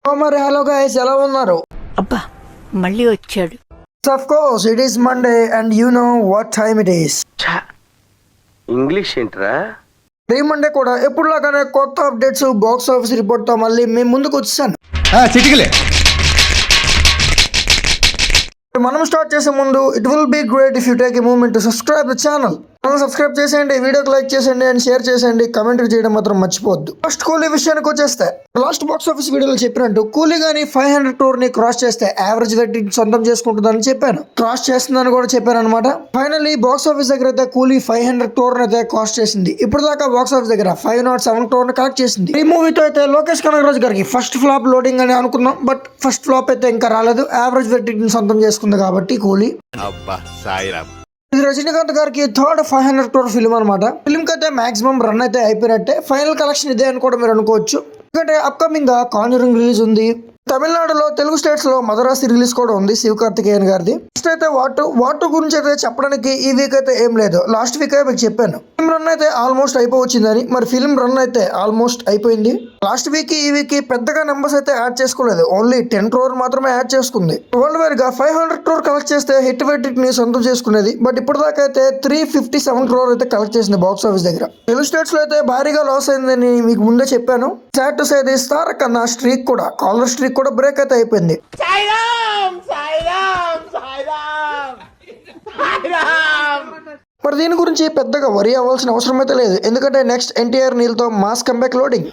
మరి hello guys, ఎలా ఉన్నారు? అబ్బా మళ్ళీ వచ్చాడు. Of course, it is Monday and you know what time it is. English ఏంట్రా? ఈ మండే కూడా ఎప్పుడులాగానే కొత్త అప్డేట్స్, బాక్స్ ఆఫీస్ రిపోర్ట్ తో మళ్ళీ మేము ముందుకు వచ్చేసాను. మనం స్టార్ట్ చేసే ముందు it will be great if you take a moment to subscribe the channel. Subscribe చేసేయండి, వీడియోకి లైక్ చేసేయండి అండ్ షేర్ చేసేయండి, కమెంట్ చేయడం మాత్రం మర్చిపోవద్దు. ఫస్ట్ కూలీ విషయానికి వచ్చేస్తే లాస్ట్ బాక్స్ ఆఫీస్ వీడియోలో చెప్పినట్టు కూలీ గానీ 500 crore ని క్రాస్ చేస్తే యావరేజ్ వెయిటింగ్ సొంతం చేసుకుంటుందని చెప్పాను. క్రాస్ చేస్తుందని కూడా చెప్పాను అనమాట. ఫైనల్లీ బాక్స్ ఆఫీస్ దగ్గర అయితే కూలీ 500 crore అయితే కాస్ట్ చేసింది. ఇప్పుడు దాకా బాక్స్ ఆఫీస్ దగ్గర 507 crore ని కలెక్ట్ చేసింది. ఈ మూవీతో అయితే లోకేష్ కనగరాజు గారికి ఫస్ట్ ఫ్లాప్ లోడింగ్ అని అనుకున్నాం, బట్ ఫస్ట్ ఫ్లాప్ అయితే ఇంకా రాలేదు. యావరేజ్ వెయిటింగ్ సొంతం చేసుకుంది కాబట్టి కూలీ. ఇది రజనీకాంత్ గారికి థర్డ్ 500 crore ఫిల్మ్ అనమాట. ఫిల్మ్ కి అయితే మాక్సిమం రన్ అయితే అయిపోయినట్టే. ఫైనల్ కలెక్షన్ ఇదే అని కూడా మీరు అనుకోవచ్చు. ఎందుకంటే అప్కమింగ్ గా కాంజరింగ్ రిలీజ్ ఉంది. తమిళనాడులో, తెలుగు స్టేట్స్ లో మదరాసి రిలీజ్ కూడా ఉంది శివకార్తికేయన్ గారిది. ఫస్ట్ అయితే వాటు గురించి అయితే చెప్పడానికి ఈ వీక్ అయితే ఏం లేదు. లాస్ట్ వీక్ అయితే మీకు చెప్పాను ఫిల్మ్ రన్ అయితే ఆల్మోస్ట్ అయిపోవచ్చిందని. మరి ఫిల్మ్ రన్ అయితే ఆల్మోస్ట్ అయిపోయింది. లాస్ట్ వీక్ ఈ వీక్ పెద్దగా నెంబర్స్ అయితే యాడ్ చేసుకోలేదు. ఓన్లీ 10 crore మాత్రమే యాడ్ చేసుకుంది. వరల్డ్ వైడ్ గా 500 crore కలెక్ట్ చేస్తే హిట్ వెయిట్ ని సొంతం చేసుకునేది. బట్ ఇప్పుడు దాకా అయితే 357 crore అయితే కలెక్ట్ చేసింది బాక్స్ ఆఫీస్ దగ్గర. తెలుగు స్టేట్స్ లో అయితే భారీగా లాస్ అయిందని మీకు ముందే చెప్పాను. Sad to say this, Tarak అన్న స్ట్రీక్ కూడా, కాలర్ స్ట్రీక్ కూడా బ్రేక్ అయితే అయిపోయింది. మరి దీని గురించి పెద్దగా వరి అవ్వాల్సిన అవసరం అయితే లేదు. ఎందుకంటే నెక్స్ట్ ఎన్టీఆర్ నీల్తో mass comeback loading.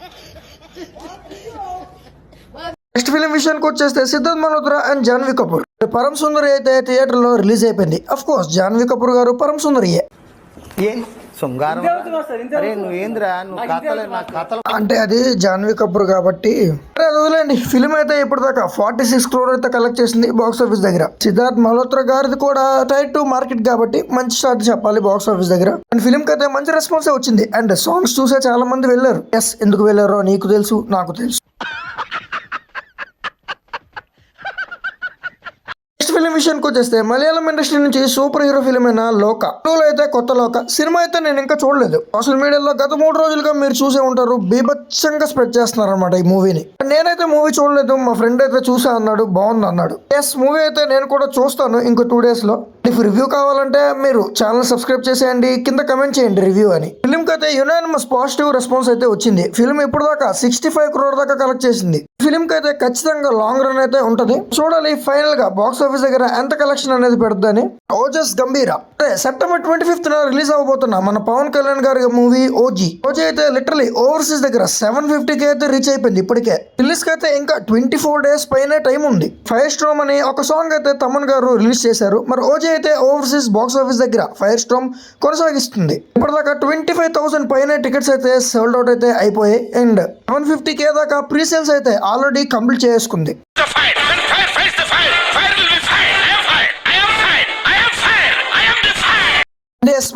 Next film విషయానికి వచ్చేస్తే సిద్ధార్థ్ మల్హోత్రా అండ్ జాన్వీ కపూర్. పరమ్ సుందరి అయితే థియేటర్ లో రిలీజ్ అయిపోయింది. అఫ్ కోర్స్ జాన్వీ కపూర్ గారు పరమ్ సుందరియే. అంటే అది జాన్వీ కపూర్ కాబట్టి అది వదిలేండి. ఫిల్మ్ అయితే ఇప్పుడు దాకా 46 crore అయితే కలెక్ట్ చేసింది బాక్స్ ఆఫీస్ దగ్గర. సిద్ధార్థ్ మల్హోత్రా గారిది కూడా టైర్ 2 మార్కెట్ కాబట్టి మంచి స్టార్ట్ చెప్పాలి బాక్స్ ఆఫీస్ దగ్గర. అండ్ ఫిల్మ్ కి అయితే మంచి రెస్పాన్స్ వచ్చింది. అండ్ సాంగ్స్ చూసే చాలా మంది వెళ్ళారు. ఎస్, ఎందుకు వెళ్ళారో నీకు తెలుసు, నాకు తెలుసు. ఫిలిం విషయానికి వచ్చేస్తే మలయాళం ఇండస్ట్రీ నుంచి సూపర్ హీరో ఫిలిం అయిన లోక అయితే కొత్త లోక సినిమా అయితే నేను ఇంకా చూడలేదు. సోషల్ మీడియాలో గత 3 రోజులుగా మీరు చూసే ఉంటారు, బీభత్సంగా స్ప్రెడ్ చేస్తున్నారు అనమాట ఈ మూవీని. నేనైతే మూవీ చూడలేదు, మా ఫ్రెండ్ అయితే చూసా అన్నాడు, బాగుంది అన్నాడు. ఎస్, మూవీ అయితే నేను కూడా చూస్తాను ఇంకో 2 days లో. ఇఫ్ రివ్యూ కావాలంటే మీరు ఛానల్ సబ్స్క్రైబ్ చేసేయండి, కింద కమెంట్ చేయండి రివ్యూ అని. ఫిల్మ్ కి అయితే యునానిమస్ పాజిటివ్ రెస్పాన్స్ అయితే వచ్చింది. ఫిల్మ్ ఇప్పుడు దాకా 65 crore దాకా కలెక్ట్ చేసింది. ఫిల్మ్ కి అయితే ఖచ్చితంగా లాంగ్ రన్ అయితే ఉంటది. చూడాలి ఫైనల్ గా బాక్స్ ఆఫీస్ దగ్గర ఎంత కలెక్షన్ అనేది పెడుతుందని. ఓజస్ గంభీర సెప్టెంబర్ 25th రిలీజ్ అవబోతున్నా మన పవన్ కళ్యాణ్ గారి మూవీ ఓజీ అయితే లిటరలీ ఓవర్సీస్ దగ్గర 750K అయితే రీచ్ అయిపోయింది. ఇప్పటికే రిలీజ్ కి అయితే ఇంకా 24 days పైన టైం ఉంది. ఫైర్ స్ట్రామ్ అని ఒక సాంగ్ అయితే తమన్ గారు రిలీజ్ చేశారు. మరి ఓజీ అయితే ఓవర్సీస్ బాక్స్ ఆఫీస్ దగ్గర ఫైర్ స్ట్రామ్ కొనసాగిస్తుంది. ఇప్పటిదాకా 25,000 పైన టికెట్స్ అయితే సోల్డ్ అవుట్ అయితే అయిపోయాయి. అండ్ 750K దాకా ప్రీ సేల్స్ అయితే ఆల్రెడీ కంప్లీట్ చేసుకుంది.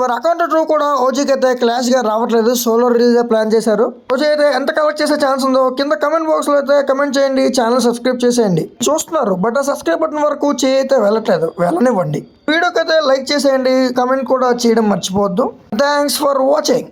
మరి అకౌంట్ 2 కూడా ఓజీకి అయితే క్లాష్ గా రావట్లేదు. సోలో రిలీజ్ ప్లాన్ చేశారు. ఓజీ అయితే ఎంత కలెక్ట్ చేసే ఛాన్స్ ఉందో కింద కమెంట్ బాక్స్ లో అయితే కమెంట్ చేయండి. ఛానల్ సబ్స్క్రైబ్ చేసేయండి. చూస్తున్నారు బట్ ఆ సబ్స్క్రైబ్ బటన్ వరకు చేయి అయితే వెళ్ళట్లేదు, వెళ్ళనివ్వండి. వీడియోకి అయితే లైక్ చేసేయండి, కమెంట్ కూడా చేయడం మర్చిపోవద్దు. Thanks for watching.